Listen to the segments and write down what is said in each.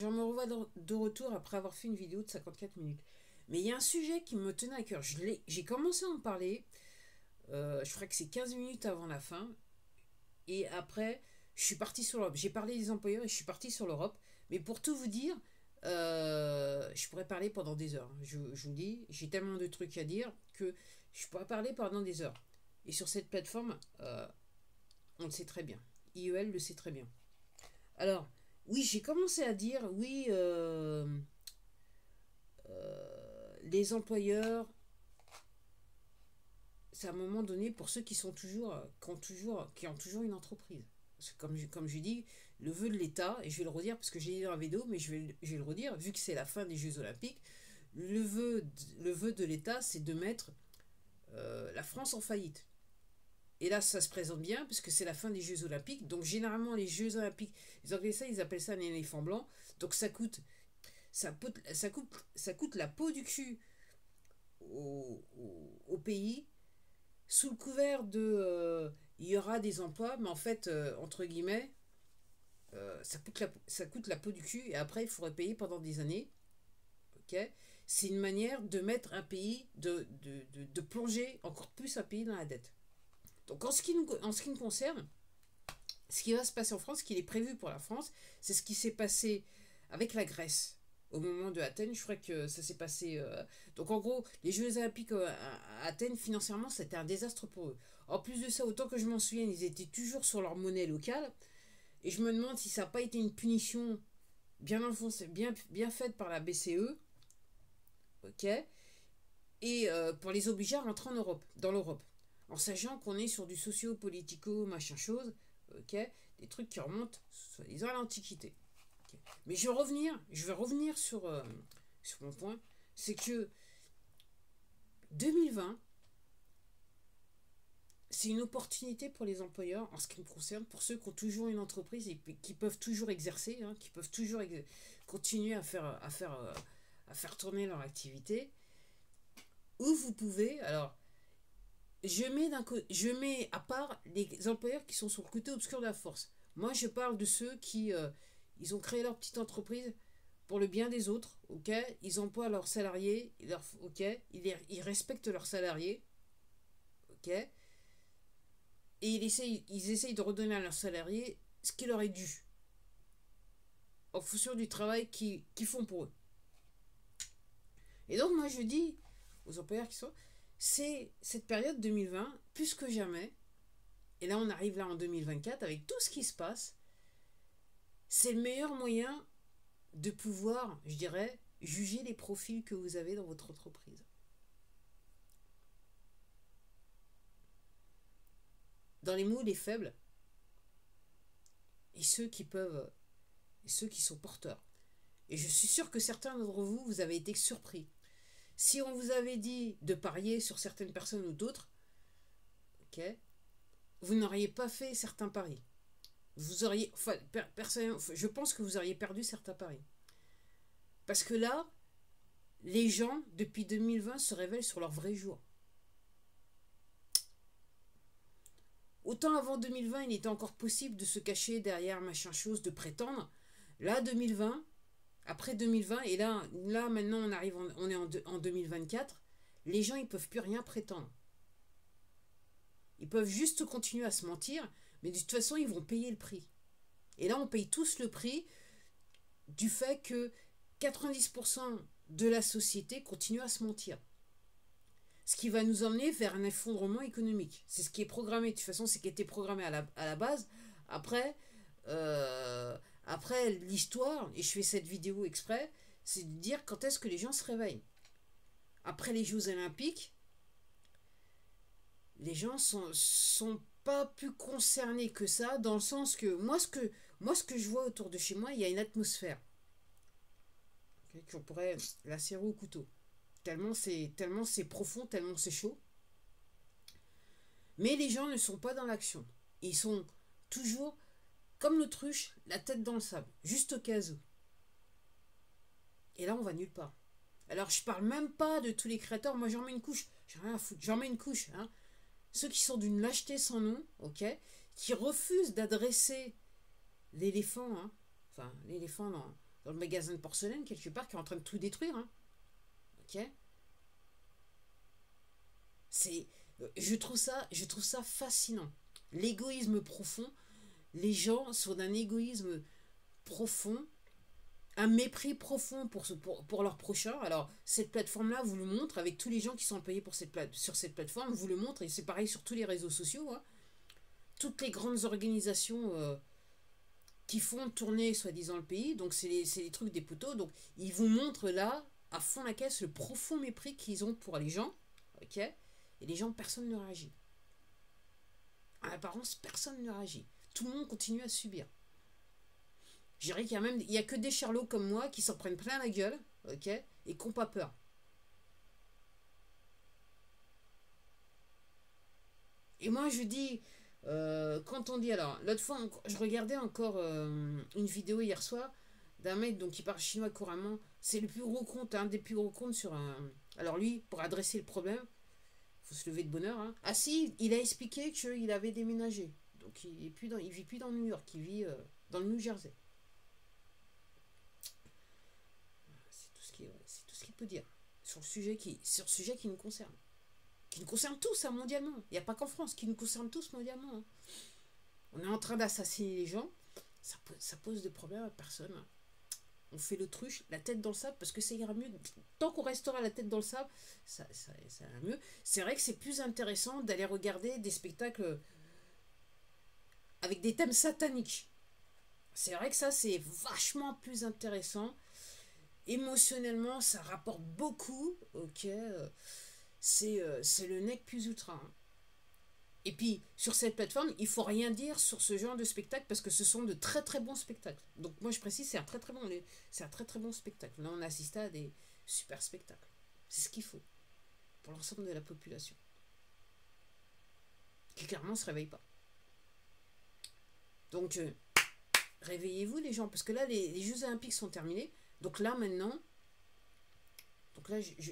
Je me revois de retour après avoir fait une vidéo de 54 minutes. Mais il y a un sujet qui me tenait à cœur. J'ai commencé à en parler, je crois que c'est 15 minutes avant la fin. Et après, je suis parti sur l'Europe. J'ai parlé des employeurs et je suis parti sur l'Europe. Mais pour tout vous dire, je pourrais parler pendant des heures. Je vous dis, j'ai tellement de trucs à dire que je pourrais parler pendant des heures. Et sur cette plateforme, on le sait très bien. IEL le sait très bien. Alors, oui, j'ai commencé à dire, oui, les employeurs, c'est à un moment donné pour ceux qui sont toujours, qui ont toujours une entreprise. Parce que comme je dis, le vœu de l'État, et je vais le redire parce que j'ai dit dans la vidéo, mais je vais le redire, vu que c'est la fin des Jeux Olympiques, le vœu de l'État, c'est de mettre la France en faillite. Et là, ça se présente bien, parce que c'est la fin des Jeux Olympiques. Donc, généralement, les Jeux Olympiques, les Anglais, ils appellent ça un éléphant blanc. Donc, ça coûte la peau du cul au pays, sous le couvert de il y aura des emplois, mais en fait, entre guillemets, ça coûte la peau du cul, et après, il faudrait payer pendant des années. Ok, c'est une manière de mettre un pays, de plonger encore plus un pays dans la dette. Donc, en ce qui nous concerne, ce qui va se passer en France, ce qui est prévu pour la France, c'est ce qui s'est passé avec la Grèce au moment de Athènes. Je crois que ça s'est passé. Donc en gros, les Jeux Olympiques à Athènes, financièrement, c'était un désastre pour eux. En plus de ça, autant que je m'en souviens, ils étaient toujours sur leur monnaie locale. Et je me demande si ça n'a pas été une punition bien enfoncée, bien faite par la BCE. Ok. Et pour les obliger à rentrer en Europe, dans l'Europe. En sachant qu'on est sur du socio-politico, machin chose. Ok, des trucs qui remontent, soi-disant, à l'Antiquité. Okay. Mais je vais revenir sur mon point, c'est que 2020, c'est une opportunité pour les employeurs, en ce qui me concerne, pour ceux qui ont toujours une entreprise et qui peuvent toujours exercer, hein, qui peuvent toujours continuer à faire tourner leur activité, où vous pouvez, alors, je mets à part les employeurs qui sont sur le côté obscur de la force. Moi, je parle de ceux qui ils ont créé leur petite entreprise pour le bien des autres, ok. Ils emploient leurs salariés, ok. Ils respectent leurs salariés, ok. Et ils essayent de redonner à leurs salariés ce qui leur est dû, en fonction du travail qu'ils font pour eux. Et donc, moi, je dis aux employeurs qui sont, c'est cette période 2020, plus que jamais, et là on arrive là en 2024 avec tout ce qui se passe, c'est le meilleur moyen de pouvoir, je dirais, juger les profils que vous avez dans votre entreprise. Dans les mots les faibles, et ceux qui peuvent, et ceux qui sont porteurs. Et je suis sûr que certains d'entre vous, vous avez été surpris. Si on vous avait dit de parier sur certaines personnes ou d'autres, ok, vous n'auriez pas fait certains paris. Vous auriez, enfin, personnellement, je pense que vous auriez perdu certains paris. Parce que là, les gens, depuis 2020, se révèlent sur leur vrai jour. Autant avant 2020, il était encore possible de se cacher derrière machin chose, de prétendre. Là, 2020, après 2020, et là maintenant, on est en 2024, les gens, ils peuvent plus rien prétendre. Ils peuvent juste continuer à se mentir, mais de toute façon, ils vont payer le prix. Et là, on paye tous le prix du fait que 90% de la société continue à se mentir. Ce qui va nous emmener vers un effondrement économique. C'est ce qui est programmé. De toute façon, c'est ce qui était programmé à la base. Après, après l'histoire, et je fais cette vidéo exprès, c'est de dire quand est-ce que les gens se réveillent. Après les Jeux Olympiques, les gens sont pas plus concernés que ça, dans le sens que moi ce que je vois autour de chez moi, il y a une atmosphère, okay, qu'on pourrait lacérer au couteau. Tellement c'est profond, tellement c'est chaud. Mais les gens ne sont pas dans l'action. Ils sont toujours comme l'autruche, la tête dans le sable, juste au cas où. Et là, on va nulle part. Alors, je parle même pas de tous les créateurs. Moi, j'en mets une couche. J'ai rien à foutre. J'en mets une couche. Hein. Ceux qui sont d'une lâcheté sans nom, ok, qui refusent d'adresser l'éléphant, hein, enfin, l'éléphant dans le magasin de porcelaine, quelque part, qui est en train de tout détruire. Hein. Ok. C'est, je trouve ça fascinant. L'égoïsme profond. Les gens sont d'un égoïsme profond, un mépris profond pour leur prochain. Alors, cette plateforme-là vous le montre, avec tous les gens qui sont employés sur cette plateforme, vous le montre, et c'est pareil sur tous les réseaux sociaux. Hein. Toutes les grandes organisations qui font tourner, soi-disant, le pays, donc c'est les trucs des poteaux, donc ils vous montrent là, à fond la caisse, le profond mépris qu'ils ont pour les gens, ok. Et les gens, personne ne réagit. En apparence, personne ne réagit. Tout le monde continue à subir. Je dirais il y a que des charlots comme moi qui s'en prennent plein la gueule, ok, et qui n'ont pas peur. Et moi, je dis, quand on dit, alors, l'autre fois, je regardais encore une vidéo hier soir d'un mec donc, qui parle chinois couramment. C'est le plus gros compte, un des plus gros comptes sur un. Alors, lui, pour adresser le problème, il faut se lever de bonne heure. Hein. Ah, si, il a expliqué qu'il avait déménagé. Donc, il vit plus dans New York, il vit dans le New Jersey. C'est tout ce qu'il peut dire sur le sujet qui nous concerne. Qui nous concerne tous, hein, mondialement. Il n'y a pas qu'en France, qui nous concerne tous mondialement. Hein. On est en train d'assassiner les gens. Ça pose de problèmes à personne. Hein. On fait l'autruche, la tête dans le sable, parce que ça ira mieux. Tant qu'on restera la tête dans le sable, ça ira mieux. C'est vrai que c'est plus intéressant d'aller regarder des spectacles avec des thèmes sataniques. C'est vrai que ça, c'est vachement plus intéressant. Émotionnellement, ça rapporte beaucoup. Ok. C'est le nec plus ultra. Hein. Et puis, sur cette plateforme, il faut rien dire sur ce genre de spectacle parce que ce sont de très très bons spectacles. Donc moi je précise, c'est un très très bon spectacle. Là, on assiste à des super spectacles. C'est ce qu'il faut pour l'ensemble de la population. Qui clairement ne se réveille pas. Donc, réveillez-vous les gens, parce que là, les Jeux Olympiques sont terminés. Donc là, maintenant,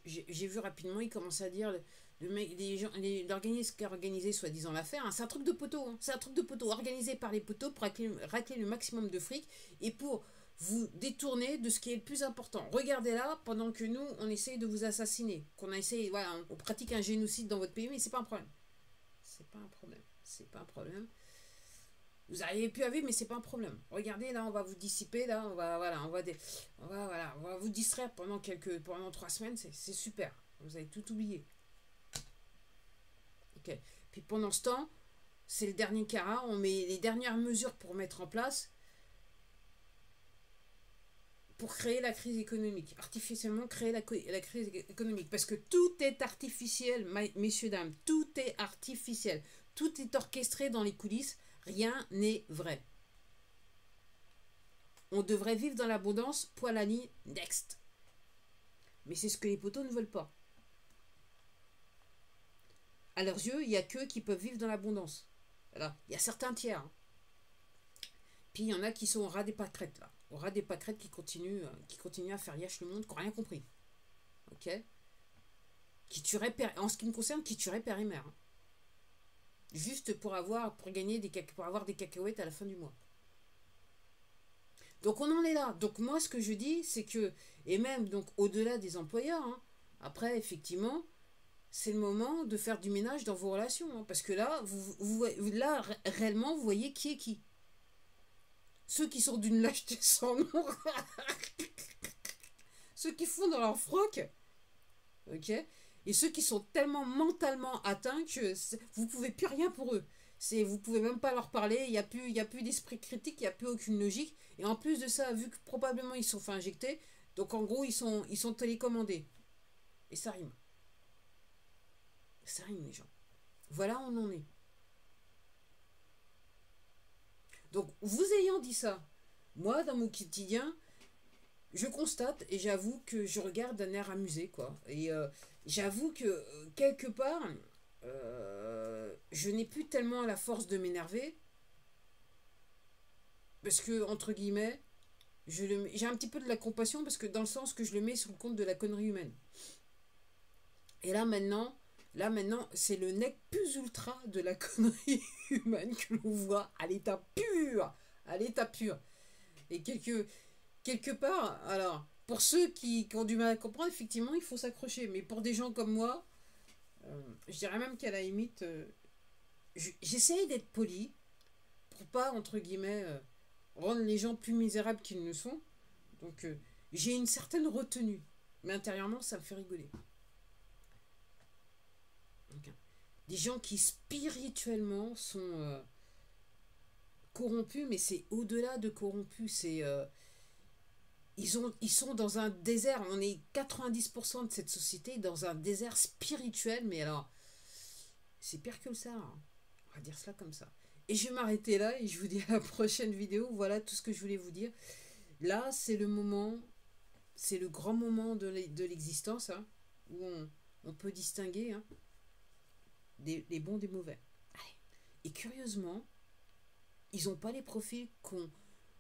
j'ai vu rapidement, il commençait à dire, l'organisme qui a organisé, soi-disant, l'affaire, hein, c'est un truc de poteau. Hein, c'est un truc de poteau, organisé par les poteaux pour racler le maximum de fric et pour vous détourner de ce qui est le plus important. Regardez là, pendant que nous, on essaye de vous assassiner. Qu'on a essayé, voilà, on pratique un génocide dans votre pays, mais c'est pas un problème. C'est pas un problème. C'est pas un problème. Vous n'arrivez plus à vivre, mais c'est pas un problème. Regardez, là, on va vous dissiper, là, on va vous distraire pendant 3 semaines, c'est super. Vous avez tout oublié. Ok. Puis pendant ce temps, c'est le dernier carat, on met les dernières mesures pour mettre en place pour créer la crise économique. Artificiellement créer la crise économique. Parce que tout est artificiel, messieurs, dames. Tout est artificiel. Tout est orchestré dans les coulisses. Rien n'est vrai. On devrait vivre dans l'abondance, Poilani, next. Mais c'est ce que les poteaux ne veulent pas. À leurs yeux, il n'y a qu'eux qui peuvent vivre dans l'abondance. Alors, il y a certains tiers. Hein. Puis il y en a qui sont au ras des pâquerettes, là. Au ras des pâquerettes qui continuent à faire yèche le monde, qui n'ont rien compris. Ok. En ce qui me concerne, qui tuerait père et mère. Hein. Juste pour avoir des cacahuètes à la fin du mois. Donc on en est là. Donc moi ce que je dis c'est que, et même donc au-delà des employeurs, hein, après effectivement c'est le moment de faire du ménage dans vos relations. Hein, parce que là, réellement vous voyez qui est qui. Ceux qui sont d'une lâcheté sans nom. Ceux qui font dans leur froc. Ok. Et ceux qui sont tellement mentalement atteints que vous ne pouvez plus rien pour eux. Vous ne pouvez même pas leur parler, il n'y a plus d'esprit critique, il n'y a plus aucune logique. Et en plus de ça, vu que probablement ils se sont fait injecter, donc en gros ils sont télécommandés. Et ça rime. Ça rime les gens. Voilà où on en est. Donc vous ayant dit ça, moi dans mon quotidien, je constate et j'avoue que je regarde d'un air amusé quoi. Et j'avoue que quelque part, je n'ai plus tellement la force de m'énerver parce que entre guillemets, j'ai un petit peu de la compassion parce que dans le sens que je le mets sur le compte de la connerie humaine. Et là maintenant, c'est le nec plus ultra de la connerie humaine que l'on voit à l'état pur, Et quelque part, alors, pour ceux qui ont du mal à comprendre, effectivement, il faut s'accrocher. Mais pour des gens comme moi, je dirais même qu'à la limite, j'essaye d'être poli pour pas, entre guillemets, rendre les gens plus misérables qu'ils ne sont. Donc, j'ai une certaine retenue. Mais intérieurement, ça me fait rigoler. Donc, des gens qui spirituellement sont corrompus, mais c'est au-delà de corrompus. Ils sont dans un désert. On est 90% de cette société dans un désert spirituel. Mais alors, c'est pire que ça. Hein. On va dire cela comme ça. Et je vais m'arrêter là et je vous dis à la prochaine vidéo. Voilà tout ce que je voulais vous dire. Là, c'est le moment, c'est le grand moment de l'existence hein, où on peut distinguer hein, des bons des mauvais. Et curieusement, ils n'ont pas les profils qu'on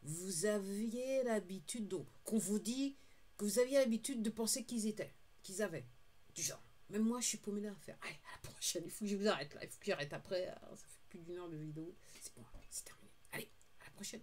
vous aviez l'habitude, donc qu'on vous dit que vous aviez l'habitude de penser qu'ils avaient. Du genre, même moi je suis paumé là à faire. Allez, à la prochaine, il faut que je vous arrête là, il faut que j'arrête après. Ça fait plus d'1 heure de vidéo. C'est bon, c'est terminé. Allez, à la prochaine.